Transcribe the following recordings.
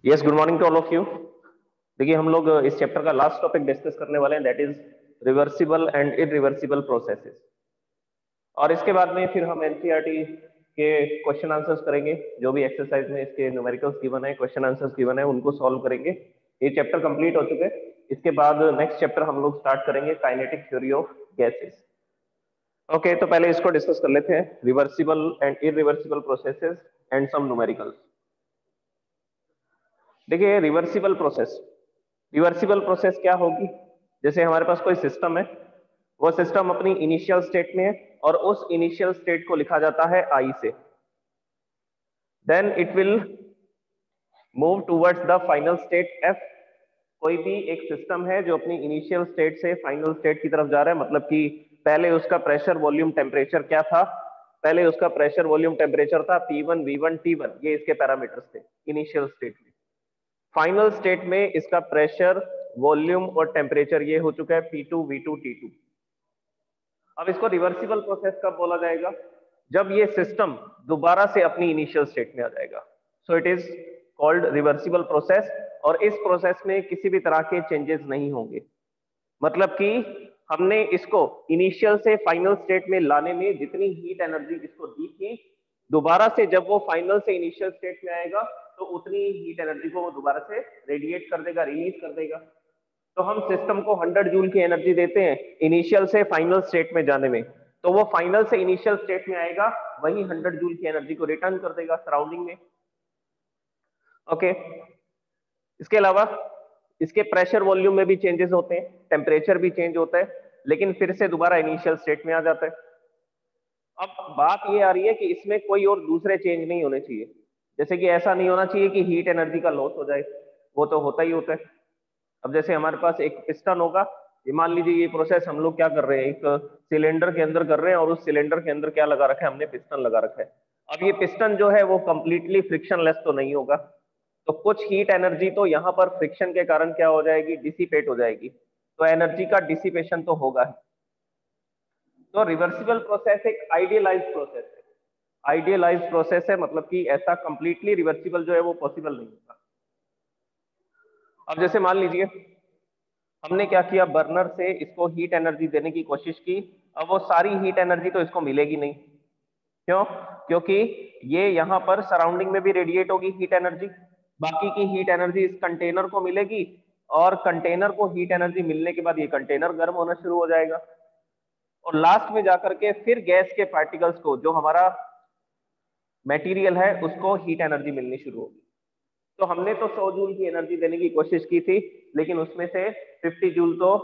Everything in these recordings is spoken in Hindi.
Yes, good morning to all of you. देखिए हम लोग इस चैप्टर का लास्ट टॉपिक डिस्कस करने वाले हैं, that is reversible and irreversible processes. और इसके बाद में फिर हम एनसीईआरटी के क्वेश्चन आंसर्स करेंगे। जो भी एक्सरसाइज में इसके न्यूमेरिकल्स गिवन है, क्वेश्चन आंसर्स गिवन है, उनको सॉल्व करेंगे। ये चैप्टर कंप्लीट हो चुके हैं। इसके बाद नेक्स्ट चैप्टर हम लोग स्टार्ट करेंगे, kinetic theory of gases. Okay, तो पहले इसको डिस्कस कर लेते हैं, reversible and irreversible processes and some numericals. देखिए रिवर्सिबल प्रोसेस क्या होगी? जैसे हमारे पास कोई सिस्टम है, वो सिस्टम अपनी इनिशियल स्टेट में है और उस इनिशियल स्टेट को लिखा जाता है आई से। Then it will move towards the final state F. कोई भी एक सिस्टम है जो अपनी इनिशियल स्टेट से फाइनल स्टेट की तरफ जा रहा है, मतलब कि पहले उसका प्रेशर वॉल्यूम टेम्परेचर क्या था? पहले उसका प्रेशर वॉल्यूम टेम्परेचर था P1 V1 T1, ये इसके पैरामीटर्स थे इनिशियल स्टेट में। फाइनल स्टेट में इसका प्रेशर वॉल्यूम और टेम्परेचर ये हो चुका है P2 V2 T2। अब इसको रिवर्सिबल प्रोसेस कब बोला जाएगा? जब ये सिस्टम दोबारा से अपनी इनिशियल स्टेट में आ जाएगा। सो it is called reversible process. और इस प्रोसेस में किसी भी तरह के चेंजेस नहीं होंगे, मतलब कि हमने इसको इनिशियल से फाइनल स्टेट में लाने में जितनी हीट एनर्जी इसको दी थी, दोबारा से जब वो फाइनल से इनिशियल स्टेट में आएगा तो उतनी हीट एनर्जी को वो दोबारा से रेडिएट कर देगा, रिलीज कर देगा। तो हम सिस्टम को 100 जूल की एनर्जी देते हैं इनिशियल से फाइनल स्टेट में जाने में, तो वो फाइनल से इनिशियल स्टेट में आएगा, वही 100 जूल की एनर्जी को रिटर्न कर देगा सराउंडिंग में। ओके, इसके अलावा इसके प्रेशर वॉल्यूम में भी चेंजेस होते हैं, टेम्परेचर भी चेंज होता है, लेकिन फिर से दोबारा इनिशियल स्टेट में आ जाता है। अब बात ये आ रही है कि इसमें कोई और दूसरे चेंज नहीं होने चाहिए। जैसे कि ऐसा नहीं होना चाहिए कि हीट एनर्जी का लॉस हो जाए, वो तो होता ही होता है। अब जैसे हमारे पास एक पिस्टन होगा, ये मान लीजिए ये प्रोसेस हम लोग क्या कर रहे हैं, एक सिलेंडर के अंदर कर रहे हैं और उस सिलेंडर के अंदर क्या लगा रखा है, हमने पिस्टन लगा रखा है। अब ये पिस्टन जो है वो कंप्लीटली फ्रिक्शनलेस तो नहीं होगा, तो कुछ हीट एनर्जी तो यहाँ पर फ्रिक्शन के कारण क्या हो जाएगी, डिसिपेट हो जाएगी। तो एनर्जी का डिसिपेशन तो होगा ही। तो रिवर्सिबल प्रोसेस एक आइडियलाइज्ड प्रोसेस है। आइडियलाइज्ड प्रोसेस है, मतलब कि ऐसा कंप्लीटली रिवर्सिबल जो है वो पॉसिबल नहीं होगा। अब जैसे मान लीजिए हमने क्या किया, बर्नर से इसको हीट एनर्जी देने की कोशिश की। अब वो सारी हीट एनर्जी तो इसको मिलेगी नहीं। क्यों? क्योंकि ये यहाँ पर सराउंडिंग में भी रेडिएट होगी हीट एनर्जी, बाकी की हीट एनर्जी इस कंटेनर को मिलेगी, और कंटेनर को हीट एनर्जी मिलने के बाद ये कंटेनर गर्म होना शुरू हो जाएगा, और लास्ट में जाकर के फिर गैस के पार्टिकल्स को, जो हमारा मटेरियल है, उसको हीट एनर्जी मिलनी शुरू होगी। तो हमने तो 100 जूल की एनर्जी देने की कोशिश की थी, लेकिन उसमें से 50 जूल तो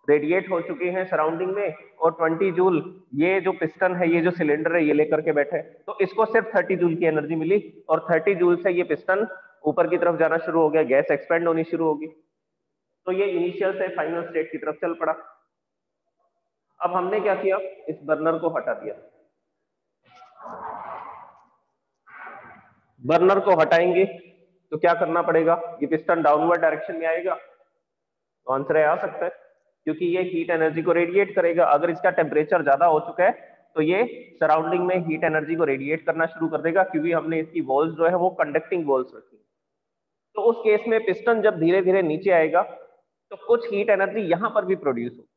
रेडिएट हो चुके हैं सराउंडिंग में, और 20 जूल ये जो पिस्टन है, ये जो सिलेंडर है, ये लेकर के बैठे, तो इसको सिर्फ 30 जूल की एनर्जी मिली, और 30 जूल से ये पिस्टन ऊपर की तरफ जाना शुरू हो गया, गैस एक्सपेंड होनी शुरू होगी। तो ये इनिशियल से फाइनल स्टेट की तरफ चल पड़ा। अब हमने क्या किया, इस बर्नर को हटा दिया। बर्नर को हटाएंगे तो क्या करना पड़ेगा, ये पिस्टन डाउनवर्ड डायरेक्शन में आएगा। तो आंसर आ सकता है, क्योंकि ये हीट एनर्जी को रेडिएट करेगा। अगर इसका टेम्परेचर ज्यादा हो चुका है तो ये सराउंडिंग में हीट एनर्जी को रेडिएट करना शुरू कर देगा, क्योंकि हमने इसकी वॉल्स जो है वो कंडक्टिंग वॉल्स रखी। तो उस केस में पिस्टन जब धीरे धीरे नीचे आएगा तो कुछ हीट एनर्जी यहां पर भी प्रोड्यूस होगी,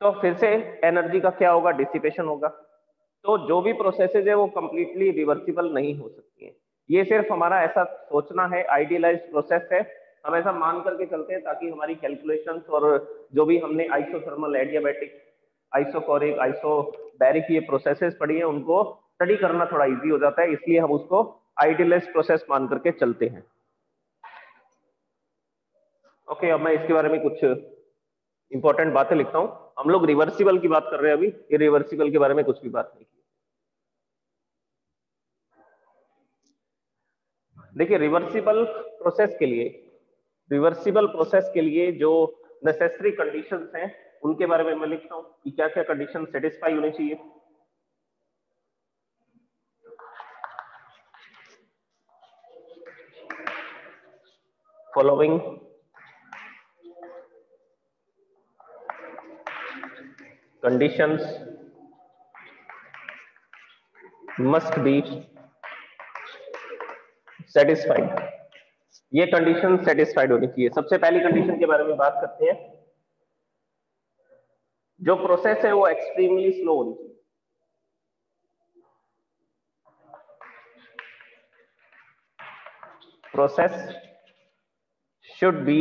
तो फिर से एनर्जी का क्या होगा, डिसिपेशन होगा। तो जो भी प्रोसेसेस है वो कंप्लीटली रिवर्सिबल नहीं हो सकती हैं। ये सिर्फ हमारा ऐसा सोचना है, आइडियलाइज्ड प्रोसेस है, हम ऐसा मान करके चलते हैं ताकि हमारी कैलकुलेशंस और जो भी हमने आइसोथर्मल, एडियाबैटिक, आइसोकोरिक, आइसोबैरिक ये प्रोसेसेस पढ़ी है, उनको स्टडी करना थोड़ा इजी हो जाता है, इसलिए हम उसको आइडियलाइज्ड प्रोसेस मान करके चलते हैं। ओके, अब मैं इसके बारे में कुछ इंपॉर्टेंट बातें लिखता हूं। हम लोग रिवर्सिबल की बात कर रहे हैं अभी, इरिवर्सिबल के बारे में कुछ भी बात नहीं की। देखिए रिवर्सिबल प्रोसेस के लिए जो नेसेसरी कंडीशंस हैं उनके बारे में मैं लिखता हूं कि क्या क्या कंडीशन सेटिस्फाई होनी चाहिए। Following conditions must be satisfied, ये कंडीशन सेटिस्फाइड होनी चाहिए। सबसे पहली कंडीशन के बारे में बात करते हैं, जो प्रोसेस है वो एक्सट्रीमली स्लो होनी चाहिए। Process should be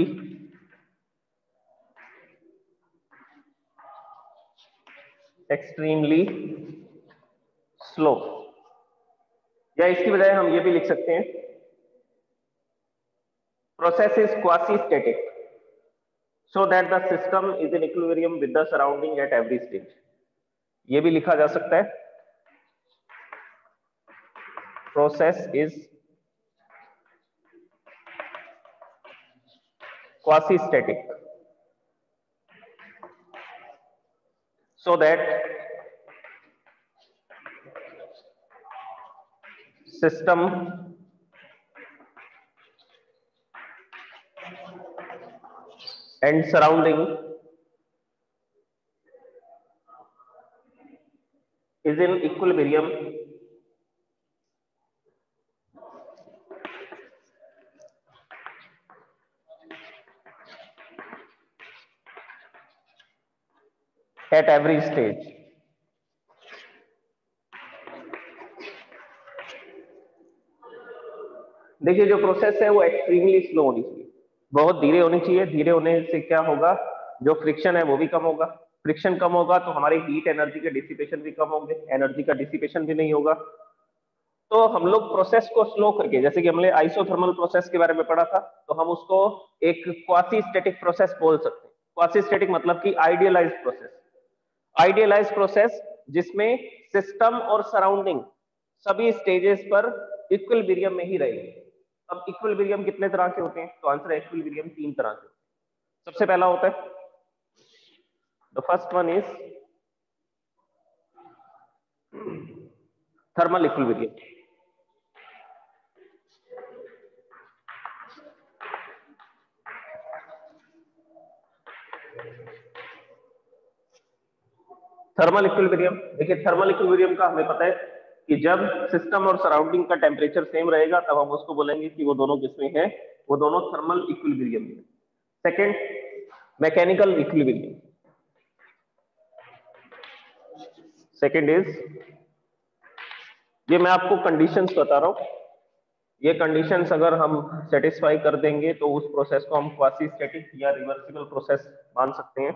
extremely slow, या इसकी बजाय हम ये भी लिख सकते हैं, process is quasi static so that the system is in equilibrium with the surrounding at every stage। ये भी लिखा जा सकता है, process is quasi static so that system and surrounding is in equilibrium at every stage। देखिए जो प्रोसेस है वो एक्सट्रीमली स्लो होनी चाहिए, बहुत धीरे होनी चाहिए। धीरे होने से क्या होगा, जो फ्रिक्शन है वो भी कम होगा, फ्रिक्शन कम होगा तो हमारी हीट एनर्जी के डिसिपेशन भी कम होंगे, एनर्जी का डिसिपेशन भी नहीं होगा। तो हम लोग प्रोसेस को स्लो करके, जैसे कि हमने आइसोथर्मल प्रोसेस के बारे में पढ़ा था, तो हम उसको एक क्वासी स्टैटिक प्रोसेस बोल सकते हैं। क्वासी स्टैटिक मतलब कि आइडियलाइज्ड प्रोसेस, आइडियलाइज्ड प्रोसेस जिसमें सिस्टम और सराउंडिंग सभी स्टेजेस पर इक्विलिब्रियम में ही रहेंगे। अब इक्विलिब्रियम कितने तरह के होते हैं, तो आंसर है इक्विलिब्रियम 3 तरह के। सबसे पहला होता है, the first one is thermal equilibrium. Thermal equilibrium, देखिए थर्मल इक्विलिब्रियम का हमें पता है कि जब सिस्टम और सराउंडिंग का टेम्परेचर सेम रहेगा तब हम उसको बोलेंगे कि वो दोनों किसमें है, वो दोनों थर्मल इक्विलिब्रियम में। Second, mechanical equilibrium. Second is, ये मैं आपको कंडीशंस बता रहा हूं, ये कंडीशंस अगर हम सेटिस्फाई कर देंगे तो उस प्रोसेस को हम क्वासी स्टैटिक या रिवर्सिबल प्रोसेस मान सकते हैं।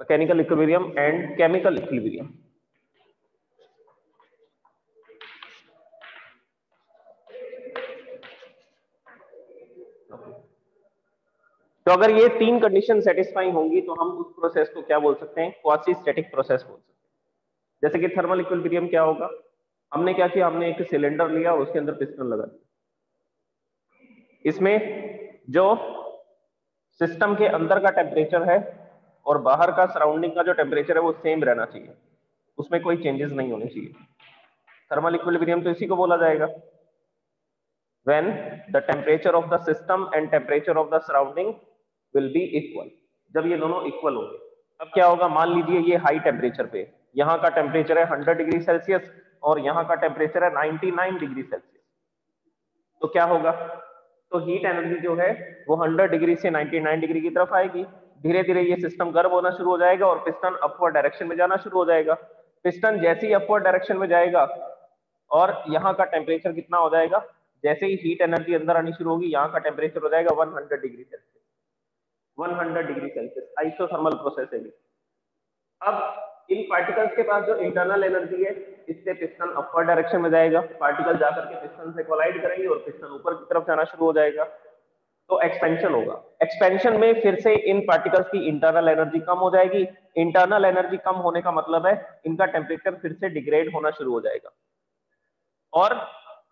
Mechanical equilibrium and chemical equilibrium. तो अगर ये 3 कंडीशन सेटिस्फाई होंगी तो हम उस प्रोसेस को क्या बोल सकते हैं, क्वासी स्टैटिक प्रोसेस बोल सकते हैं। जैसे कि थर्मल इक्विलिब्रियम क्या होगा, हमने क्या किया, हमने एक सिलेंडर लिया और उसके अंदर पिस्टन लगा दिया। इसमें जो सिस्टम के अंदर का टेम्परेचर है और बाहर का सराउंडिंग का जो टेम्परेचर है वो सेम रहना चाहिए, उसमें कोई चेंजेस नहीं होने चाहिए। थर्मल इक्विलिब्रियम तो इसी को बोला जाएगा, when the temperature of the system and temperature of the surrounding will be equal। जब ये दोनों इक्वल होंगे तब क्या होगा, मान लीजिए ये हाई टेम्परेचर पे, यहाँ का टेम्परेचर है 100 डिग्री सेल्सियस और यहाँ का टेम्परेचर है 99 डिग्री सेल्सियस, तो क्या होगा, तो हीट एनर्जी जो है वो 100 डिग्री से 99 डिग्री की तरफ आएगी। धीरे धीरे ये सिस्टम गर्म होना शुरू हो जाएगा और पिस्टन अपवर्ड डायरेक्शन में जाना शुरू हो जाएगा। पिस्टन जैसे ही अपवर्ड डायरेक्शन में जाएगा और यहाँ का टेम्परेचर कितना हो जाएगा, जैसे ही हीट एनर्जी अंदर आनी शुरू होगी यहाँ का टेम्परेचर हो जाएगा 100 degree Celsius, 100 degree Celsius. Isothermal process है। अब इन पार्टिकल्स के पास जो इंटरनल एनर्जी है, इससे पिस्टन अपवर्ड डायरेक्शन में जाएगा, पार्टिकल जाकर के पिस्टन से कोलाइड करेंगे और पिस्टन ऊपर की तरफ जाना शुरू हो जाएगा, तो एक्सपेंशन होगा। एक्सपेंशन में फिर से इन पार्टिकल्स की इंटरनल एनर्जी कम हो जाएगी। इंटरनल एनर्जी कम होने का मतलब है इनका टेम्परेचर फिर से डिग्रेड होना शुरू हो जाएगा और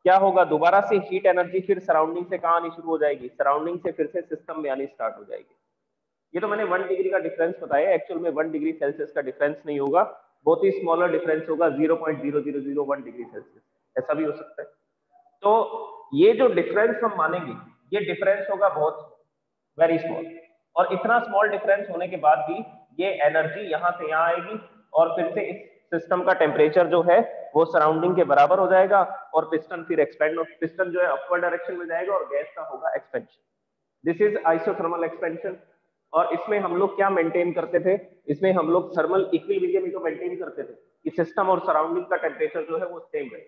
क्या होगा, दोबारा से हीट एनर्जी फिर सराउंडिंग से कहां आनी शुरू हो जाएगी, सराउंडिंग से फिर से सिस्टम में आनी स्टार्ट हो जाएगी। ये तो मैंने 1 डिग्री का डिफरेंस बताया, एक्चुअल में 1 डिग्री सेल्सियस का डिफरेंस नहीं होगा, बहुत ही स्मॉलर डिफरेंस होगा, 0.0001 डिग्री सेल्सियस, ऐसा भी हो सकता है। तो ये जो डिफरेंस हम मानेंगे, ये डिफरेंस होगा बहुत वेरी स्मॉल, और इतना स्मॉल डिफरेंस होने के बाद भी ये एनर्जी यहाँ से यहाँ आएगी और फिर से इस सिस्टम का टेम्परेचर जो है वो सराउंडिंग के बराबर हो जाएगा और पिस्टन फिर एक्सपेंड, पिस्टन जो है अपवर्ड डायरेक्शन में जाएगा और गैस का होगा expansion. This is isothermal expansion. और इसमें हम लोग क्या मेंटेन करते थे, इसमें हम लोग थर्मल इक्विलिब्रियम ही तो मेंटेन करते थे कि सिस्टम और सराउंडिंग का टेम्परेचर जो है वो सेम रहे,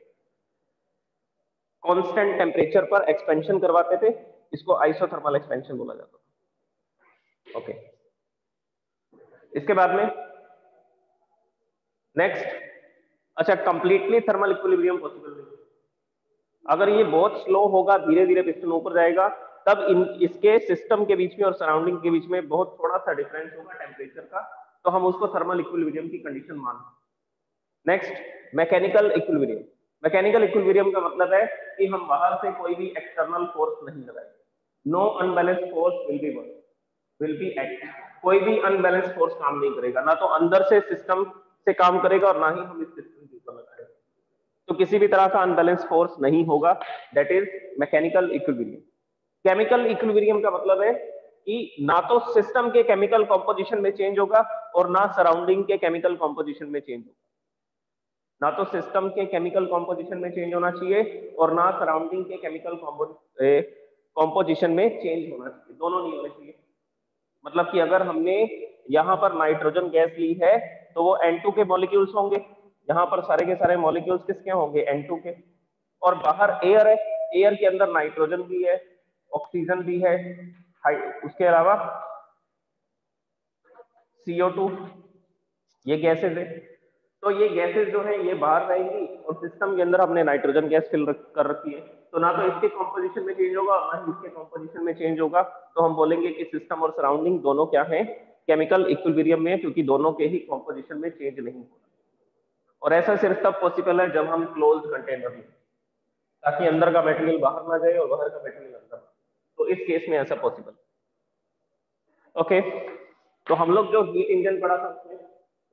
कांस्टेंट टेम्परेचर पर एक्सपेंशन करवाते थे, इसको आइसोथर्मल एक्सपेंशन बोला जाता था। ओके, इसके बाद में नेक्स्ट, अच्छा कंप्लीटली थर्मल इक्विलिब्रियम पॉसिबल नहीं। अगर ये बहुत स्लो होगा, धीरे धीरे पिस्टन ऊपर जाएगा, तब इसके सिस्टम के बीच में और सराउंडिंग के बीच में बहुत थोड़ा सा डिफरेंस होगा टेम्परेचर का, तो हम उसको थर्मल इक्विलिब्रियम की कंडीशन मान। Next, mechanical equilibrium. Mechanical equilibrium का मतलब है कि हम बाहर से कोई भी एक्सटर्नल फोर्स नहीं लगाएंगे, no unbalance force will be act, कोई भी अनबैलेंस फोर्स काम नहीं करेगा, ना तो अंदर से सिस्टम से काम करेगा और ना ही हम इस सिस्टम के ऊपर लगाएंगे, तो किसी भी तरह का अनबैलेंस फोर्स नहीं होगा, that is mechanical equilibrium. Chemical equilibrium का मतलब है कि ना तो सिस्टम के केमिकल कॉम्पोजिशन में चेंज होगा और ना सराउंडिंग के केमिकल कॉम्पोजिशन में चेंज होगा, ना तो सिस्टम के केमिकल कॉम्पोजिशन में चेंज होना चाहिए और ना सराउंडिंग के केमिकल कॉम्पोजिशन में चेंज होना चाहिए, दोनों नहीं होने चाहिए। मतलब कि अगर हमने यहाँ पर नाइट्रोजन गैस ली है तो वो N2 के मॉलिक्यूल्स होंगे, यहाँ पर सारे के सारे मॉलिक्यूल्स किसके होंगे, N2 के, और बाहर एयर है, एयर के अंदर नाइट्रोजन भी है, ऑक्सीजन भी है, उसके अलावा CO2, ये गैसेज है। तो ये गैसेज जो है ये बाहर रहेंगी और सिस्टम के अंदर हमने नाइट्रोजन गैस फिल कर रखी है, तो ना तो इसके कॉम्पोजिशन में चेंज होगा ना ही इसके कॉम्पोजिशन में चेंज होगा, तो हम बोलेंगे कि सिस्टम और सराउंडिंग दोनों क्या है, केमिकल इक्विलिब्रियम में, क्योंकि दोनों के ही कॉम्पोजिशन में चेंज नहीं होगा। और ऐसा सिर्फ तब पॉसिबल है जब हम क्लोज्ड कंटेनर लें, ताकि अंदर का मटेरियल बाहर ना जाए और बाहर का मटेरियल अंदर, तो इस केस में ऐसा पॉसिबल। ओके, तो हम लोग जो हीट इंजन पढ़ा था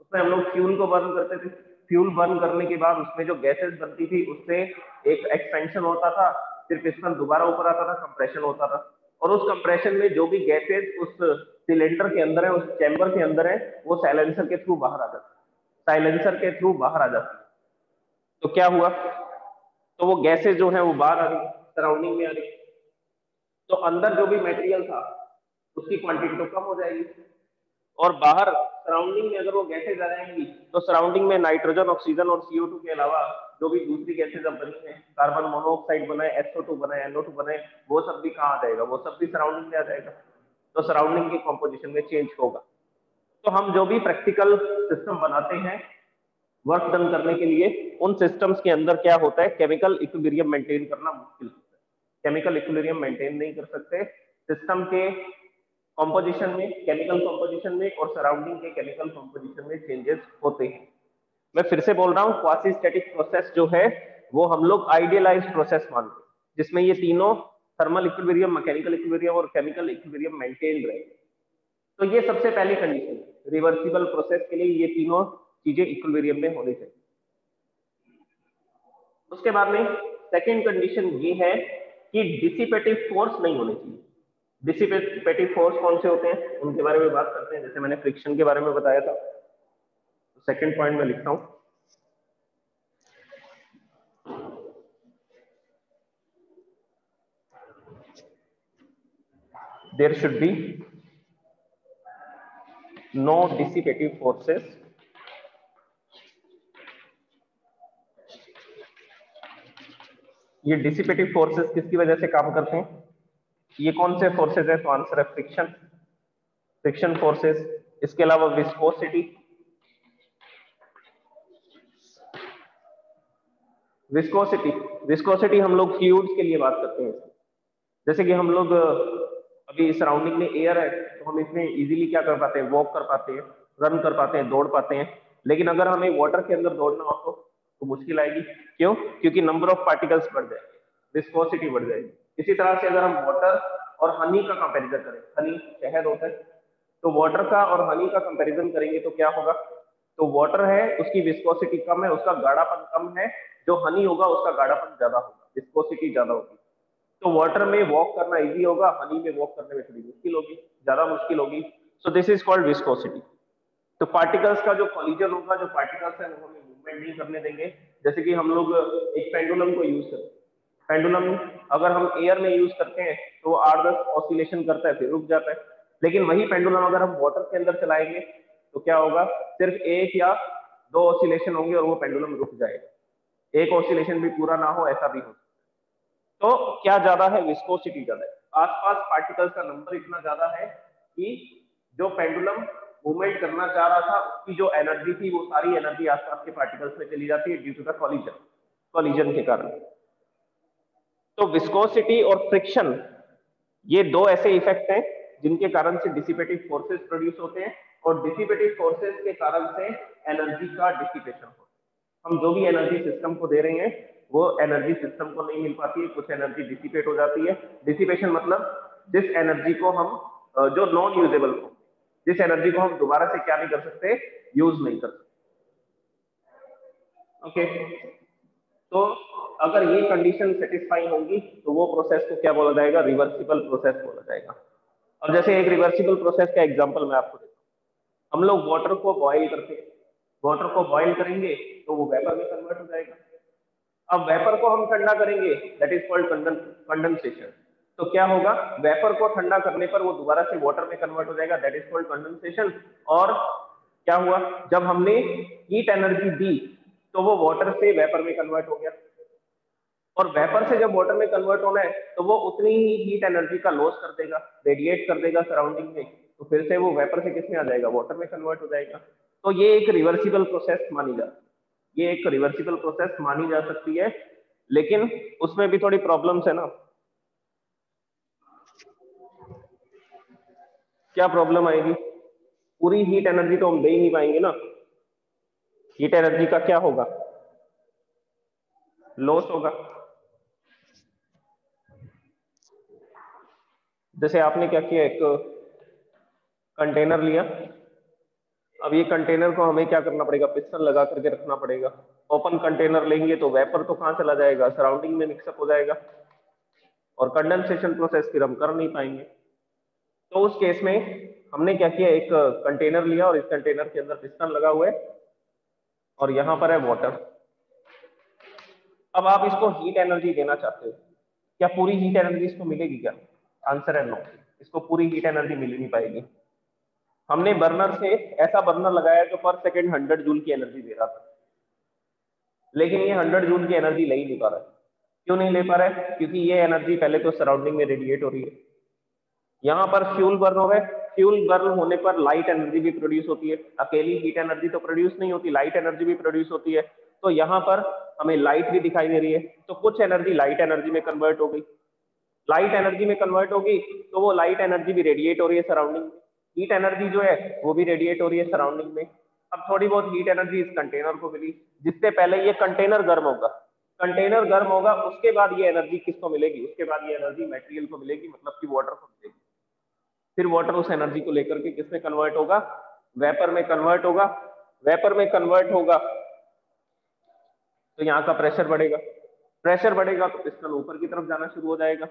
उसमें हम लोग फ्यूल को बर्न करते थे, फ्यूल बर्न करने के बाद उसमें जो गैसेस बनती थी उससे एक एक्सपेंशन होता था, फिर पिस्टन दोबारा ऊपर आता था, कंप्रेशन होता था, और उस कंप्रेशन में जो भी गैसेस उस सिलेंडर के अंदर है, उस चैम्बर के अंदर है, वो साइलेंसर के थ्रू बाहर आ जाती, साइलेंसर के थ्रू बाहर आ जाती। तो क्या हुआ, तो वो गैसेस जो है वो बाहर आ रही, सराउंडिंग में आ रही, तो अंदर जो भी मटेरियल था उसकी क्वांटिटी तो कम हो जाएगी, और बाहर सराउंडिंग में अगर वो गैसेज आ जाएंगी तो सराउंडिंग में नाइट्रोजन, ऑक्सीजन और CO2 के अलावा जो भी दूसरी गैसेज अब बनी है, कार्बन मोनोऑक्साइड बनाए, SO2 बनाए, NO2 बनाए, वो सब भी कहाँ आ जाएगा, वो सब भी सराउंडिंग में आ जाएगा, तो सराउंडिंग के कॉम्पोजिशन में चेंज होगा। तो हम जो भी प्रैक्टिकल सिस्टम बनाते हैं वर्क डन करने के लिए, उन सिस्टम्स के अंदर क्या होता है, केमिकल इक्विलिब्रियम मेंटेन करना मुश्किल होता है, केमिकल इक्विलिब्रियम मेंटेन नहीं कर सकते, सिस्टम के कॉम्पोजिशन में, केमिकल कॉम्पोजिशन में और सराउंडिंग के केमिकल कॉम्पोजिशन में चेंजेस होते हैं। मैं फिर से बोल रहा हूँ, क्वासी स्टैटिक प्रोसेस जो है वो हम लोग आइडियलाइज्ड प्रोसेस मानते हैं, जिसमें ये तीनों थर्मल इक्विलिब्रियम, मैकेनिकल इक्विलिब्रियम और केमिकल इक्विलिब्रियम मेंटेन रहे। तो ये सबसे पहली कंडीशन है, रिवर्सिबल प्रोसेस के लिए ये तीनों चीजें इक्विलिब्रियम में होनी चाहिए। उसके बाद में सेकेंड कंडीशन ये है कि डिसिपेटिव फोर्स नहीं होनी चाहिए। डिसिपेटिव फोर्स कौन से होते हैं उनके बारे में बात करते हैं, जैसे मैंने फ्रिक्शन के बारे में बताया था, सेकंड पॉइंट में लिखता हूं, there should be no dissipative forces ये डिसिपेटिव फोर्सेस किसकी वजह से काम करते हैं, ये कौन से फोर्सेस है, तो आंसर है फ्रिक्शन, फ्रिक्शन फोर्सेस। इसके अलावा विस्कोसिटी, विस्कोसिटी, विस्कोसिटी हम लोग फ्लूइड्स के लिए बात करते हैं, जैसे कि हम लोग अभी सराउंडिंग में एयर है तो हम इसमें इजीली क्या कर पाते हैं, वॉक कर पाते हैं, रन कर पाते हैं, दौड़ पाते हैं, लेकिन अगर हमें वाटर के अंदर दौड़ना हो तो मुश्किल आएगी, क्यों, क्योंकि नंबर ऑफ पार्टिकल्स बढ़ जाएंगे, विस्कोसिटी बढ़ जाएगी। इसी तरह से अगर हम वाटर और हनी का कंपैरिजन करें, हनी शहद होता है, तो वाटर का और हनी का कंपैरिजन करेंगे तो क्या होगा, तो वाटर है उसकी विस्कोसिटी कम है, उसका गाढ़ापन कम है, जो हनी होगा उसका गाढ़ापन ज्यादा होगा, विस्कोसिटी ज्यादा होगी, तो वाटर में वॉक करना इजी होगा, हनी में वॉक करने में थोड़ी मुश्किल होगी, ज्यादा मुश्किल होगी, so this is called viscosity. तो पार्टिकल्स का जो कॉलिजन होगा, जो पार्टिकल्स है वो हमें मूवमेंट नहीं करने देंगे। जैसे कि हम लोग एक पेंडुलम को यूज करते हैं, पेंडुलम अगर हम एयर में यूज करते हैं तो वो 8-10 ऑसिलेशन करता है फिर रुक जाता है, लेकिन वही पेंडुलम अगर हम वाटर के अंदर चलाएंगे तो क्या होगा, सिर्फ 1 या 2 ऑसिलेशन होंगे और वो पेंडुलम रुक जाएगा। एक ऑसिलेशन भी पूरा ना हो ऐसा भी हो। तो क्या ज्यादा है, विस्कोसिटी ज्यादा है, आसपास पार्टिकल्स का नंबर इतना ज्यादा है कि जो पेंडुलम मूवमेंट करना चाह रहा था उसकी जो एनर्जी थी वो सारी एनर्जी आसपास के पार्टिकल्स में चली जाती है ड्यू टू द कॉलिजन के कारण। तो विस्कोसिटी और फ्रिक्शन ये दो ऐसे इफेक्ट हैं जिनके कारण से डिसिपेटिव फोर्सेस प्रोड्यूस होते हैं, और डिसिपेटिव फोर्सेस के कारण से एनर्जी का डिसिपेशन होता है। हम जो भी एनर्जी सिस्टम को दे रहे हैं वो एनर्जी सिस्टम को नहीं मिल पाती है, कुछ एनर्जी डिसिपेट हो जाती है। डिसिपेशन मतलब जिस एनर्जी को हम जो नॉन यूजेबल हो, जिस एनर्जी को हम दोबारा से क्या नहीं कर सकते, यूज नहीं कर सकते। ओके, तो अगर ये कंडीशन सेटिस्फाई होगी तो वो प्रोसेस को क्या बोला जाएगा, रिवर्सिबल प्रोसेस बोला जाएगा। अब जैसे एक रिवर्सिबल प्रोसेस का एग्जांपल मैं आपको देता हूँ। हम लोग वाटर को बॉईल करते हैं, वाटर को बॉईल करेंगे तो वो वेपर में कन्वर्ट हो जाएगा। अब वेपर को हम ठंडा करेंगे, दैट इज कॉल्ड कंडेंसेशन। तो क्या होगा, वेपर को ठंडा करने पर वो दोबारा से वाटर में कन्वर्ट हो जाएगा, दैट इज कॉल्ड कंडेंसेशन। और क्या हुआ, जब हमने हीट एनर्जी दी तो वो वाटर से वेपर में कन्वर्ट हो गया, और वेपर से जब वाटर में कन्वर्ट होना है तो वो उतनी ही हीट एनर्जी का लॉस कर देगा, रेडिएट कर देगा सराउंडिंग में, तो फिर से वो वेपर से किस में आ जाएगा, वाटर में कन्वर्ट हो जाएगा। तो ये एक रिवर्सिबल प्रोसेस मानी जाती है, ये एक रिवर्सिबल प्रोसेस मानी जा सकती है, लेकिन उसमें भी थोड़ी प्रॉब्लम्स है ना। क्या प्रॉब्लम आएगी, पूरी हीट एनर्जी तो हम दे ही नहीं पाएंगे ना, हीट एनर्जी का क्या होगा, लॉस होगा। जैसे आपने क्या किया, एक कंटेनर लिया, अब ये कंटेनर को हमें क्या करना पड़ेगा, पिस्टन लगा करके रखना पड़ेगा। ओपन कंटेनर लेंगे तो वेपर तो कहां चला जाएगा, सराउंडिंग में मिक्सअप हो जाएगा, और कंडेंसेशन प्रोसेस फिर हम कर नहीं पाएंगे। तो उस केस में हमने क्या किया, एक कंटेनर लिया और इस कंटेनर के अंदर पिस्टन लगा हुआ है और यहां पर है वाटर। अब आप इसको हीट एनर्जी देना चाहते हो, क्या पूरी हीट एनर्जी इसको मिलेगी क्या, आंसर है नो, इसको पूरी हीट एनर्जी मिल नहीं पाएगी। हमने बर्नर से ऐसा बर्नर लगाया जो पर सेकेंड 100 जूल की एनर्जी दे रहा था, लेकिन ये 100 जूल की एनर्जी ले ही नहीं पा रहा है। क्यों नहीं ले पा रहा है, क्योंकि ये एनर्जी पहले तो सराउंडिंग में रेडिएट हो रही है, यहाँ पर फ्यूल बर्न हो रहा है, फ्यूल बर्न होने पर लाइट एनर्जी भी प्रोड्यूस होती है, अकेली हीट एनर्जी तो प्रोड्यूस नहीं होती, लाइट एनर्जी भी प्रोड्यूस होती है। तो यहाँ पर हमें लाइट भी दिखाई दे रही है, तो कुछ एनर्जी लाइट एनर्जी में कन्वर्ट हो गई, लाइट एनर्जी में कन्वर्ट होगी तो वो लाइट एनर्जी भी रेडिएट हो रही है सराउंडिंग में, हीट एनर्जी जो है वो भी रेडिएट हो रही है सराउंडिंग में। अब थोड़ी बहुत हीट एनर्जी इस कंटेनर को मिली, जिससे पहले ये कंटेनर गर्म होगा, कंटेनर गर्म होगा, उसके बाद ये एनर्जी किसको मिलेगी, उसके बाद ये एनर्जी मटेरियल को मिलेगी, मतलब कि वाटर को मिलेगी। फिर वाटर उस एनर्जी को लेकर के किसमें कन्वर्ट होगा, वेपर में कन्वर्ट होगा, वेपर में कन्वर्ट होगा तो यहाँ का प्रेशर बढ़ेगा, प्रेशर बढ़ेगा तो पिस्टन ऊपर की तरफ जाना शुरू हो जाएगा,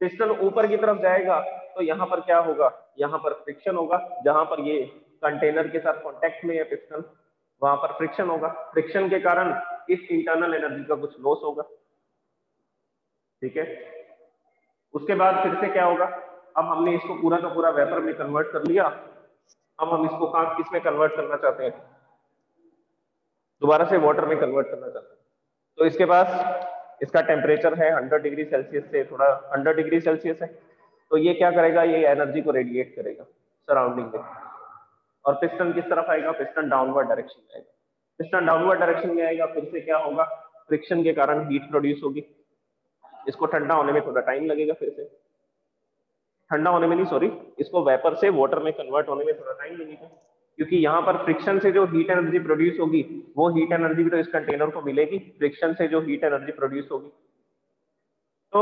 पिस्टन ऊपर की तरफ जाएगा तो यहाँ पर क्या होगा, यहाँ पर फ्रिक्शन होगा, जहां पर ये कंटेनर के साथ कांटेक्ट में है पिस्टन, वहां पर फ्रिक्शन होगा, फ्रिक्शन के कारण इस इंटरनल एनर्जी का कुछ लॉस होगा। ठीक है, उसके बाद फिर से क्या होगा, अब हमने इसको पूरा का पूरा वेपर में कन्वर्ट कर लिया, अब हम इसको कहाँ किस में कन्वर्ट करना चाहते हैं, दोबारा से वाटर में कन्वर्ट करना चाहते हैं। तो इसके पास इसका टेम्परेचर है 100 डिग्री सेल्सियस से थोड़ा 100 डिग्री सेल्सियस है, तो ये क्या करेगा, ये एनर्जी को रेडिएट करेगा सराउंडिंग में, और पिस्टन किस तरफ आएगा, पिस्टन डाउनवर्ड डायरेक्शन में आएगा, पिस्टन डाउनवर्ड डायरेक्शन में आएगा, फिर से क्या होगा, फ्रिक्शन के कारण हीट प्रोड्यूस होगी, इसको ठंडा होने में थोड़ा टाइम लगेगा, फिर से ठंडा होने में नहीं सॉरी, इसको वेपर से वाटर में कन्वर्ट होने में थोड़ा टाइम लगेगा, क्योंकि यहाँ पर फ्रिक्शन से जो हीट एनर्जी प्रोड्यूस होगी वो हीट एनर्जी भी तो इस कंटेनर को मिलेगी, फ्रिक्शन से जो हीट एनर्जी प्रोड्यूस होगी। तो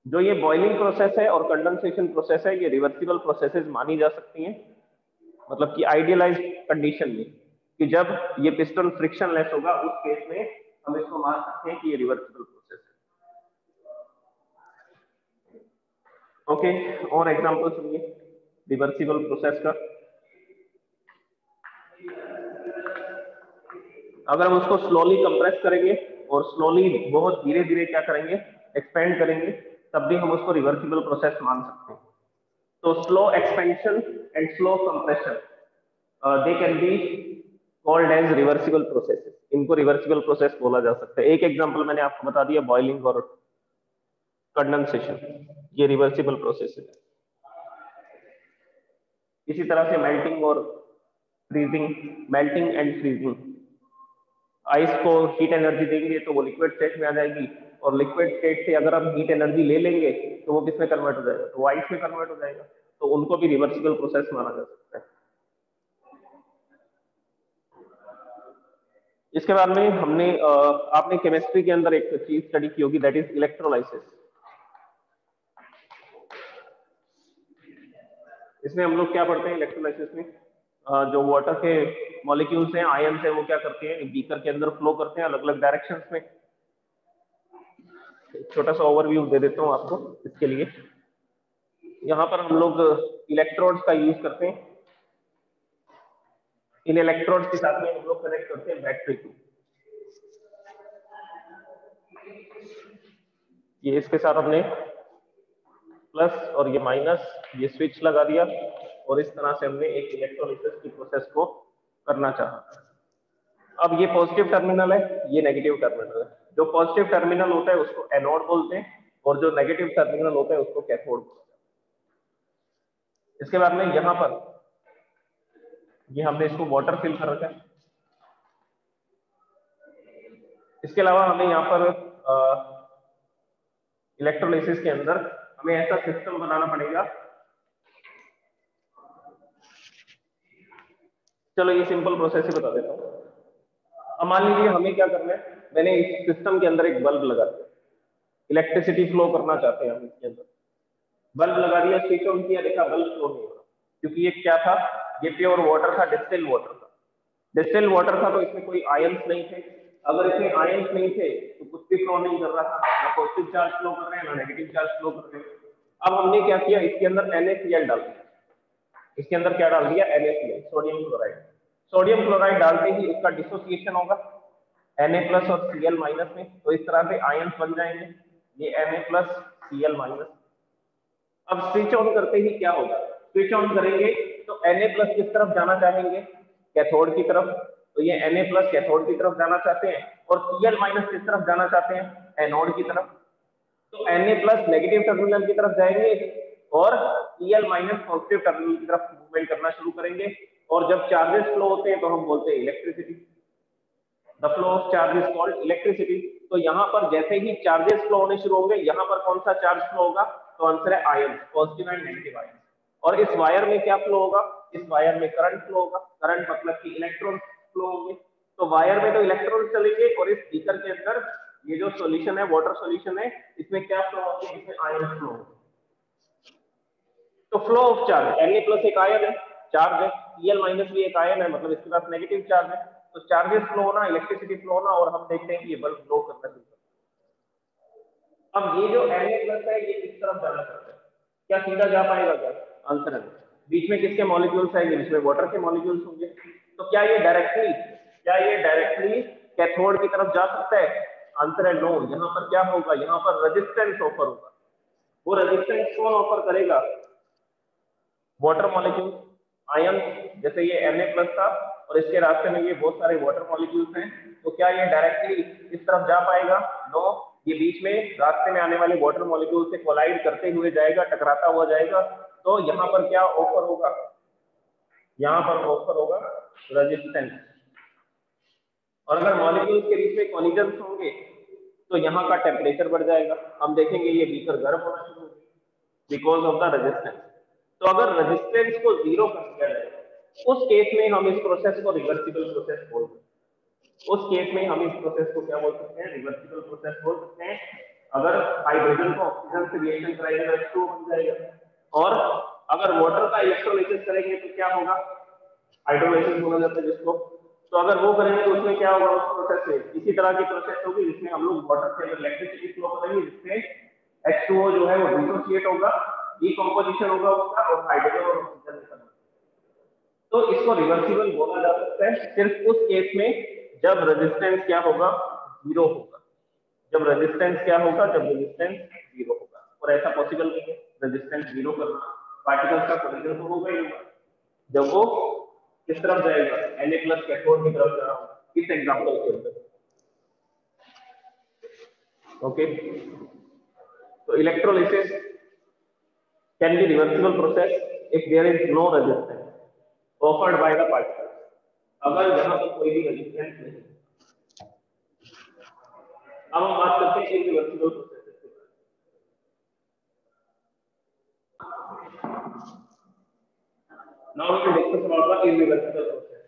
जो ये बॉइलिंग प्रोसेस है और कंडेंसेशन प्रोसेस है, ये रिवर्सिबल प्रोसेसेस मानी जा सकती हैं, मतलब कि आइडियलाइज कंडीशन में, कि जब ये पिस्टन फ्रिक्शन लेस होगा उस केस में हम इसको मान सकते हैं कि ये रिवर्सिबल प्रोसेस है। ओके, और एग्जांपल सुनिए रिवर्सिबल प्रोसेस का। अगर हम उसको स्लोली कंप्रेस करेंगे और स्लोली बहुत धीरे धीरे क्या करेंगे, एक्सपेंड करेंगे, तब भी हम उसको रिवर्सिबल प्रोसेस मान सकते हैं। तो slow expansion and slow compression they can be called as reversible process. इनको रिवर्सिबल प्रोसेस बोला जा सकता है। एक एग्जांपल मैंने आपको बता दिया, बॉइलिंग और कंडेंसेशन, ये रिवर्सिबल प्रोसेस है। इसी तरह से मेल्टिंग और freezing, melting and freezing, ice को हीट एनर्जी देंगे तो वो लिक्विड स्टेट में आ जाएगी, और लिक्विड स्टेट से अगर हम हीट एनर्जी ले लेंगे तो वो किस में कन्वर्ट हो जाएगा, तो वो आइस में कन्वर्ट हो जाएगा। तो उनको भी रिवर्सिबल प्रोसेस माना जा सकता है। इसके बाद में हमने आपने केमिस्ट्री के अंदर एक चीज स्टडी की होगी, दैट इज इलेक्ट्रोलाइसिस। इसमें हम लोग क्या पढ़ते हैं इलेक्ट्रोलाइसिस में, जो वाटर के मॉलिक्यूल्स हैं, आयंस हैं, वो क्या करते हैं, बीकर के अंदर फ्लो करते हैं अलग अलग डायरेक्शंस में। छोटा सा ओवरव्यू दे देता हूँ आपको इसके लिए। यहाँ पर हम लोग इलेक्ट्रोड्स का यूज करते हैं। इन इलेक्ट्रोड्स के साथ में हम लोग कनेक्ट करते हैं बैटरी को। ये इसके साथ हमने प्लस और ये माइनस, ये स्विच लगा दिया, और इस तरह से हमने एक इलेक्ट्रोलाइसिस की प्रोसेस को करना चाहा। अब ये पॉजिटिव टर्मिनल है, ये नेगेटिव टर्मिनल है। जो पॉजिटिव टर्मिनल होता है उसको एनोड बोलते हैं, और जो नेगेटिव टर्मिनल होता है उसको कैथोड बोलते हैं। इसके बाद में यहाँ पर ये हमने इसको वाटर फिल कर रखा है। इसके अलावा हमें यहाँ पर इलेक्ट्रोलाइसिस के अंदर हमें ऐसा सिस्टम बनाना पड़ेगा। चलो ये सिंपल प्रोसेस ही बता देता हूँ। अब मान लीजिए हमें क्या करना है, मैंने इस सिस्टम के अंदर एक बल्ब लगा दिया, इलेक्ट्रिसिटी फ्लो करना चाहते हैं हम इसके अंदर। बल्ब लगा दिया, स्विच ऑन किया, देखा बल्ब फ्लो नहीं हो रहा, क्योंकि ये क्या था, ये प्योर वाटर था, डिस्टिल वाटर था। डिस्टिल वाटर था तो इसमें कोई आयंस नहीं थे। अगर इसमें आयंस नहीं थे तो कुछ भी फ्लो नहीं कर रहा था, ना पॉजिटिव चार्ज फ्लो कर रहे हैं ना नेगेटिव चार्ज फ्लो कर रहे हैं। अब हमने क्या किया, इसके अंदर NaCl डाल दिया। इसके अंदर क्या डाल दिया, NaCl, sodium chloride. Sodium chloride डालते ही उसका डिसोसिएशन होगा Na प्लस और Cl माइनस में, तो इस तरह से आयंस बन जाएंगे, ये Na प्लस Cl माइनस। अब स्विच ऑन करते ही क्या होगा, स्विच ऑन करेंगे तो Na प्लस किस तरफ जाना चाहेंगे, कैथोड की तरफ। तो ये Na प्लस कैथोड की तरफ जाना चाहते हैं, और Cl माइनस किस तरफ जाना चाहते हैं, एनोड की तरफ। तो Na प्लस नेगेटिव टर्मिनल की तरफ जाएंगे, और Cl माइनस पॉजिटिव टर्मिनल की तरफ मूवमेंट करना शुरू करेंगे। और जब चार्जेस फ्लो होते हैं तो हम बोलते हैं electricity. The flow of charge is called electricity. तो यहाँ पर जैसे ही चार्जेस फ्लो होने शुरू होंगे, यहाँ पर कौन सा चार्ज फ्लो होगा, तो आंसर है ion, positive and negative ion. और इस वायर में क्या फ्लो होगा, इस वायर में करंट फ्लो होगा। करंट मतलब कि इलेक्ट्रॉन फ्लो होंगे। तो वायर में तो इलेक्ट्रॉन चलेंगे, और इस बीकर के अंदर ये जो सॉल्यूशन है, वाटर सॉल्यूशन है, इसमें क्या फ्लो होंगे, इसमें आयन फ्लो होंगे। तो flow of charge, Na plus एक आयन है, चार्ज है, Cl माइनस भी एक आयन है, मतलब इसके पास नेगेटिव चार्ज है। तो चार्जेस फ्लो होना, इलेक्ट्रिसिटी फ्लो होना, और हम देखते हैं कि ये बल्ब फ्लो करना शुरू करता है। अब ये जो Na प्लस है, ये किस तरफ जाना चाहता है, क्या सीधा जा पाएगा क्या, आंसर है बीच में किसके मॉलिक्यूल्स आएंगे, जिसमें वाटर के मॉलिक्यूल्स होंगे। तो क्या ये डायरेक्टली कैथोड की तरफ जा सकता है, आंसर है नो। यहाँ पर क्या होगा, यहाँ पर रेजिस्टेंस ऑफर होगा। वो रेजिस्टेंस कौन ऑफर करेगा, वाटर मॉलिक्यूल, आयन। जैसे ये Na प्लस था और इसके रास्ते में ये बहुत सारे वाटर मॉलिक्यूल्स हैं, तो क्या ये डायरेक्टली इस तरफ जा पाएगा, नो। ये बीच में रास्ते में आने वाले वाटर मॉलिक्यूल से कोलाइड करते हुए जाएगा, टकराता हुआ जाएगा। तो यहाँ पर क्या ऑफर होगा, यहाँ पर ऑफर होगा रेजिस्टेंस। और अगर मॉलिक्यूल्स के बीच में कोलिजन्स होंगे तो यहाँ का टेम्परेचर बढ़ जाएगा। हम देखेंगे ये बीकर गर्म होना शुरू होगा बिकॉज ऑफ द रेजिस्टेंस। तो अगर रेजिस्टेंस को जीरो कर दिया जाए, उस केस में हम इस प्रोसेस को रिवर्सिबल प्रोसेस बोलते हैं। उस केस में हम इस प्रोसेस को क्या बोल सकते हैं, रिवर्सिबल प्रोसेस बोल सकते हैं। अगर हाइड्रोजन को ऑक्सीजन से रिएक्शन कराएंगे तो H2O बन जाएगा, और अगर वाटर का इलेक्ट्रोलाइसिस करेंगे तो क्या होगा, हाइड्रोलाइसिस बोला जाता है जिसको। तो अगर वो करेंगे तो उसमें क्या होगा, उस प्रोसेस में इसी तरह की प्रोसेस होगी जिसमें हम लोग वाटर के अंदर इलेक्ट्रिसिटी फ्लो करेंगे, जिससे H2O जो है वो डिसोसिएट होगा, डीकंपोजिशन होगा उसका, और हाइड्रोजन और ऑक्सीजन निकलेगा। तो इसको रिवर्सिबल बोला जा सकता है सिर्फ उस केस में जब रेजिस्टेंस क्या होगा, जीरो होगा। जब रेजिस्टेंस क्या होगा, जब रेजिस्टेंस जीरो होगा। और ऐसा पॉसिबल नहीं है रेजिस्टेंस जीरो करना, पार्टिकल्स का कोलिजन तो होगा ही होगा। जब वो किस तरफ जाएगा, Na प्लस कैथोड की तरफ जा रहा होगा, इस एग्जांपल के अंदर। ओके, तो electrolysis can be reversible process if there is no resistance offered by the particle. अगर यहाँ पर कोई भी रेजिस्टेंस नहीं। अब हम बात करते हैं इरिवर्सिबल प्रोसेसेस के बारे में। Now we will discuss about the irreversible process.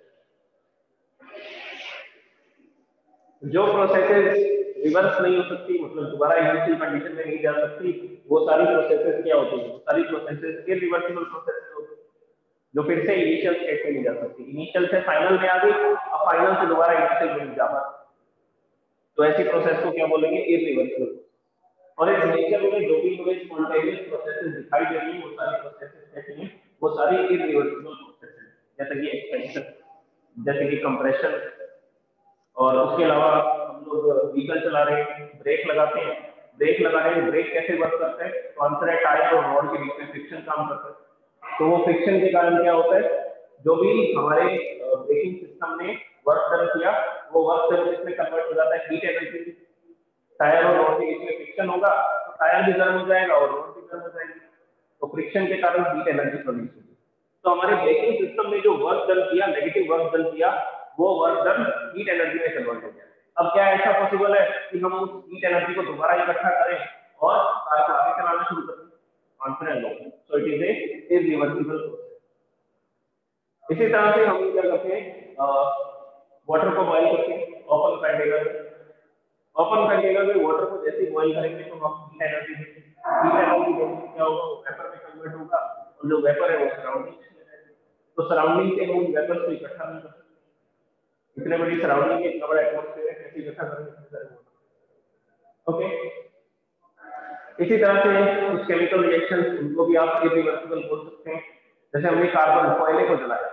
जो प्रोसेसेस रिवर्स नहीं हो सकती, मतलब दोबारा इनिशियल कंडीशन में नहीं जा सकती, वो सारी प्रोसेसेस क्या होती है, सारी प्रोसेसेस इरिवर्सिबल प्रोसेसेस होती है, जो फिर से इनिशियल स्टेट में नहीं जा सकती। इनिशियल से फाइनल में आ गई, अब फाइनल से दोबारा इनिशियल में नहीं जा पाती, तो ऐसी प्रोसेस को क्या बोलेंगे, इरिवर्सिबल। और इस नेचर में जो भी हमें स्पॉन्टेनियस प्रोसेसेस दिखाई दे रही है, वो सारी प्रोसेसेस कैसी हैं, वो सारी इरिवर्सिबल प्रोसेस हैं। जैसे कि एक्सपेंशन, जैसे कि कंप्रेशन, और उसके अलावा हम लोग व्हीकल चला रहे हैं, ब्रेक लगाते हैं, ब्रेक लगा रहे हैं, ब्रेक कैसे वर्क करते हैं, तो आंसर है टायर और रॉड के बीच में फ्रिक्शन काम करता है। तो वो फ्रिक्शन के कारण क्या होता है, जो भी हमारे ब्रेकिंग सिस्टम ने वर्क डन किया, वो वर्क डन इसमें कन्वर्ट हो जाता है हीट एनर्जी। टायर और रॉड के बीच में फ्रिक्शन होगा, तो टायर भी गर्म हो जाएगा और रॉड भी गर्म हो जाएगी, तो फ्रिक्शन के कारण हीट एनर्जी प्रोड्यूस होगी। तो हमारे ब्रेकिंग सिस्टम ने जो वर्क डन किया, नेगेटिव वर्क डन किया, वो वर्क डन हीट एनर्जी में कन्वर्ट हो गया। अब क्या ऐसा पॉसिबल है कि हम उस हीट एनर्जी को दोबारा इकट्ठा करें और कार को आगे चलाना शुरू करें? आंसर है no. So it is a irreversible process. इसी तरह से हम क्या करते हैं, वाटर को बॉइल करते हैं ओपन कंटेनर में। ओपन कंटेनर में वाटर को जैसे ही बॉइल करेंगे तो हम हीट एनर्जी देंगे। हीट एनर्जी देने से क्या होगा, वो वेपर में कन्वर्ट होगा, और जो वेपर है वो सराउंडिंग में रहेगा। तो सराउंडिंग से हम वेपर को इकट्ठा नहीं कर सकते, इतने बड़ी सराउंडिंग में इतना बड़ा एटमॉस्फेयर है, कैसे इकट्ठा करेंगे? ओके, इसी तरह से कुछ केमिकल रिएक्शंस, उनको भी आप इरिवर्सिबल बोल सकते हैं। जैसे हमने कार्बन कोयले को जलाया,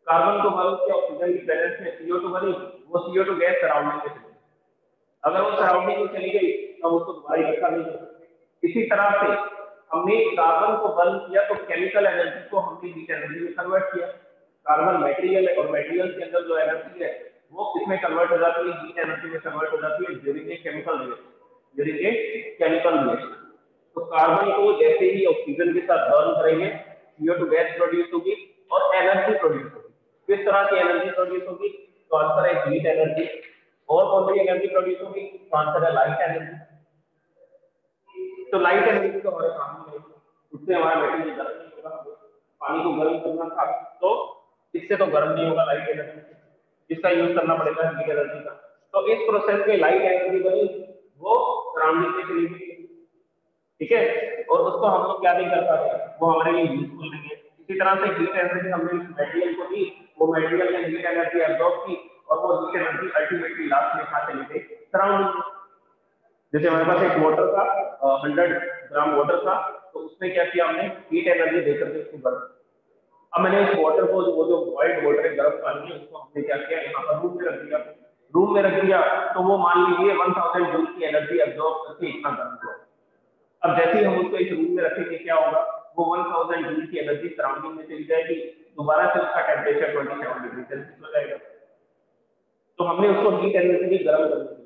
कार्बन को बल्ब के ऑक्सीजन की प्रेजेंस में CO2 बनी, वो CO2 गैस सराउंडिंग में चली गई। अगर वो सराउंडिंग में चली गई तो उसको दोबारा इकट्ठा नहीं कर सकते। इसी तरह से हमने कार्बन को बर्न किया तो केमिकल एनर्जी को हमने हीट एनर्जी में कन्वर्ट किया। कार्बन मटेरियल है और मटेरियल के अंदर जो एनर्जी है वो किसमें कन्वर्ट हो जाती है, हीट एनर्जी में कन्वर्ट हो जाती है during a chemical reaction, during a chemical reaction. तो कार्बन को जैसे ही ऑक्सीजन के साथ बर्न करेंगे, CO2 गैस प्रोड्यूस होगी और एनर्जी प्रोड्यूस होगी। किस तरह की एनर्जी प्रोड्यूस होगी, तो आंसर है हीट एनर्जी। और कौन सी एनर्जी प्रोड्यूस होगी, तो आंसर है लाइट एनर्जी। तो लाइट एनर्जी तो हमारे काम में है, उससे हमारा मटेरियल गर्म नहीं होगा। पानी को गर्म करना था तो इससे तो गर्म नहीं होगा, लाइट एनर्जी से इसका यूज करना पड़ेगा हीट एनर्जी का। तो इस प्रोसेस में लाइट एनर्जी बनी, वो सराउंडिंग में चली गई, ठीक है, और उसको हम लोग क्या नहीं कर पाते, वो हमारे लिए यूजफुल नहीं है। इसी तरह से हीट एनर्जी हमने इस मटेरियल को दी, वो मटेरियल ने हीट एनर्जी एब्जॉर्ब की, और वो हीट एनर्जी अल्टीमेटली लास्ट में कहाँ चली गई, सराउंडिंग। जैसे हमारे पास एक वाटर था, 100 ग्राम वाटर था, तो उसमें क्या किया हमने, हीट एनर्जी देकर के उसको गर्म। अब मैंने इस वाटर को, वो जो बॉइल्ड वाटर है, गर्म पानी है, उसको हमने क्या किया, यहाँ पर रूम में रख दिया। रूम में रख दिया तो वो मान लीजिए 1000 जूल की एनर्जी एब्जॉर्ब करके इतना गर्म हुआ। अब जैसे ही हम उसको इस रूम में रखेंगे, क्या होगा, वो 1000 जूल की एनर्जी सराउंडिंग में चली जाएगी, दोबारा से उसका टेम्परेचर 27 डिग्री सेल्सियस हो जाएगा। तो हमने उसको हीट एनर्जी भी गर्म कर दी।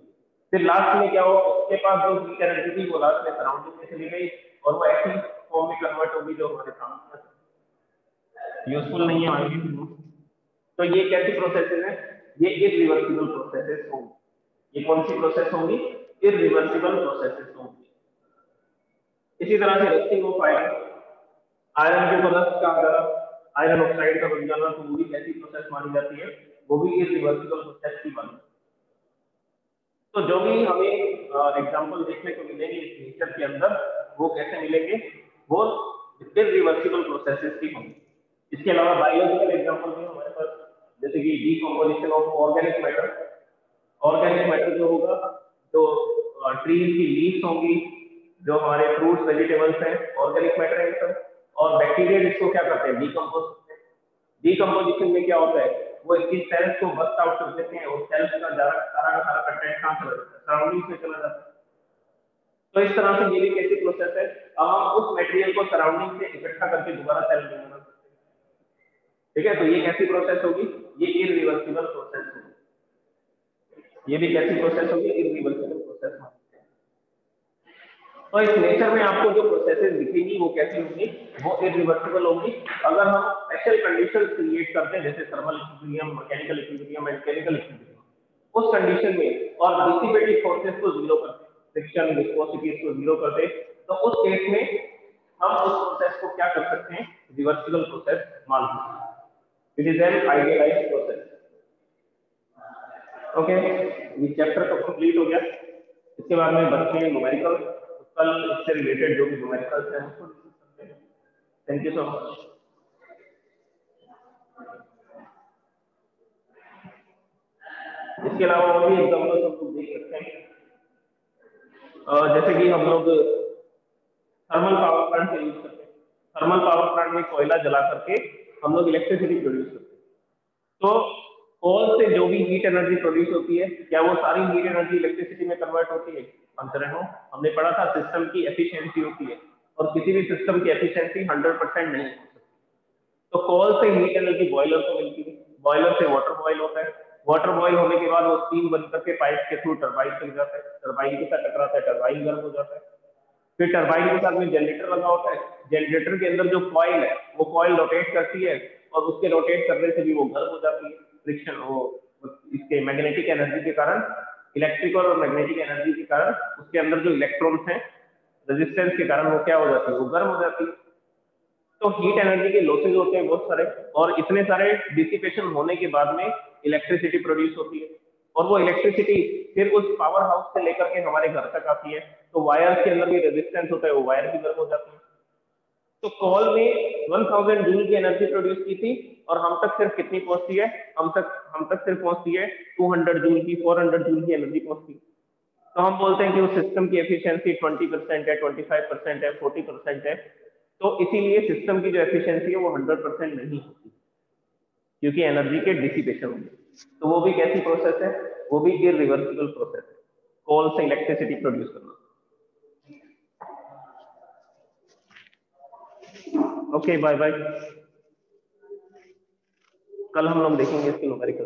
फिर लास्ट में क्या हुआ, उसके पास जो हीट एनर्जी थी वो लास्ट में सराउंडिंग में चली गई, और वो ऐसी फॉर्म में कन्वर्ट होगी जो हमारे सामने यूजफुल नहीं है हमारे लिए। तो ये कैसी प्रोसेसेस है, ये इरिवर्सिबल प्रोसेसेस होंगी। ये कौन सी प्रोसेस होंगी, इरिवर्सिबल प्रोसेसेस होंगी। इसी तरह से रस्टिंग ऑफ आयरन, आयरन के ऊपर रस्ट का आ जाना, आयरन ऑक्साइड का बन जाना, तो वो भी कैसी प्रोसेस मानी जाती है, वो भी इरिवर्सिबल प्रोसेस की मानी। तो जो भी हमें एग्जांपल देखने को मिलेंगे इस नेचर के अंदर, वो कैसे मिलेंगे, वो इरिवर्सिबल प्रोसेसेस की होंगी। इसके अलावा बायोलॉजिकल एग्जांपल भी हमारे पास, जैसे कि decomposition of organic matter. Organic matter जो होगा, जो ट्रीज की लीव्स होंगी, जो हमारे फ्रूट्स वेजिटेबल्स हैं, ऑर्गेनिक मैटर है सब। और बैक्टीरिया इसको क्या करते हैं, डीकंपोज करते हैं। डीकंपोजिशन में क्या होता है, वो इसकी सेल्स को बस्ट आउट कर देते हैं और सेल्स का सारा का सारा कंटेंट कहाँ चला जाता है, सराउंडिंग में चला जाता है। तो इस तरह से ये भी कैसी प्रोसेस है, अब हम उस मटेरियल को सराउंडिंग से इकट्ठा करके दोबारा सेल में बना सकते हैं। ठीक है, तो ये कैसी प्रोसेस होगी, ये इरिवर्सिबल प्रोसेस होगी। ये भी कैसी प्रोसेस होगी, इरिवर्सिबल प्रोसेस होगी। तो इस नेचर में आपको जो प्रोसेसेस दिखेंगी वो कैसी होंगी, वो इरिवर्सिबल होंगी। अगर हम स्पेशल कंडीशन क्रिएट करते हैं जैसे thermal equilibrium, mechanical equilibrium and chemical equilibrium, उस कंडीशन में और डिसिपेटिव फोर्सेस को जीरो करते, फ्रिक्शन विस्कोसिटी को जीरो करते, तो उस केस में हम उस प्रोसेस को क्या कर सकते हैं, रिवर्सिबल प्रोसेस मान सकते हैं। It is an idealised process. Okay, ये चैप्टर तो कंप्लीट हो गया। इसके बाद में बच्चे न्यूमेरिकल, कल इससे रिलेटेड जो भी न्यूमेरिकल्स हैं उसको डिस्कस करते हैं। Thank you so much. इसके अलावा और भी एग्जाम्पल्स हम लोग देख सकते हैं, जैसे कि हम लोग थर्मल पावर प्लांट का यूज करते हैं। थर्मल पावर प्लांट में कोयला जला करके हम लोग इलेक्ट्रिसिटी प्रोड्यूस करते हैं। तो कोल से जो भी हीट एनर्जी प्रोड्यूस होती है, क्या वो सारी हीट एनर्जी इलेक्ट्रिसिटी में कन्वर्ट होती है? आंसर है नो। हमने पढ़ा था सिस्टम की एफिशिएंसी होती है और किसी भी सिस्टम की एफिशिएंसी 100% नहीं हो सकती। तो कोल से हीट एनर्जी बॉयलर को मिलती है, बॉयलर से वाटर बॉयल होता है, वाटर बॉयल होने के बाद वो स्टीम बन करके पाइप के थ्रू टरबाइन चल जाता है, टरबाइन के साथ टकराता है, टरबाइन गर्म हो जाता है, फिर टरबाइन के साथ में जनरेटर लगा होता है, जनरेटर के अंदर जो कॉइल है वो कॉइल रोटेट करती है और उसके रोटेट करने से भी वो गर्म हो जाती है, फ्रिक्शन वो इसके मैग्नेटिक एनर्जी के कारण, इलेक्ट्रिकल और मैग्नेटिक एनर्जी के कारण उसके अंदर जो इलेक्ट्रॉन्स हैं रेजिस्टेंस के कारण वो क्या हो जाती है, वो गर्म हो जाती है। तो हीट एनर्जी के लॉसेज होते हैं बहुत सारे, और इतने सारे डिसिपेशन होने के बाद में इलेक्ट्रिसिटी प्रोड्यूस होती है, और वो इलेक्ट्रिसिटी फिर उस पावर हाउस से लेकर के हमारे घर तक आती है। तो वायर के अंदर भी रेजिस्टेंस होता है, वो वायर भी गर्म हो जाती है। तो कॉल ने 1000 जूल की एनर्जी प्रोड्यूस की थी और हम तक सिर्फ कितनी पहुंचती है, हम तक सिर्फ पहुंचती है 200 जूल की, 400 जूल की एनर्जी पहुंचती है। तो हम बोलते हैं कि उस सिस्टम की एफिशिएंसी 20% है, 25% है, 40% है। तो इसीलिए सिस्टम की जो एफिशिएंसी है वो 100% नहीं होती, क्योंकि एनर्जी के डिसिपेशन होंगे। तो वो भी कैसी प्रोसेस है, वो भी इरिवर्सिबल प्रोसेस है, कोल से इलेक्ट्रिसिटी प्रोड्यूस करना। Okay, bye bye. कल हम लोग देखेंगे इसके न्यूमेरिकल।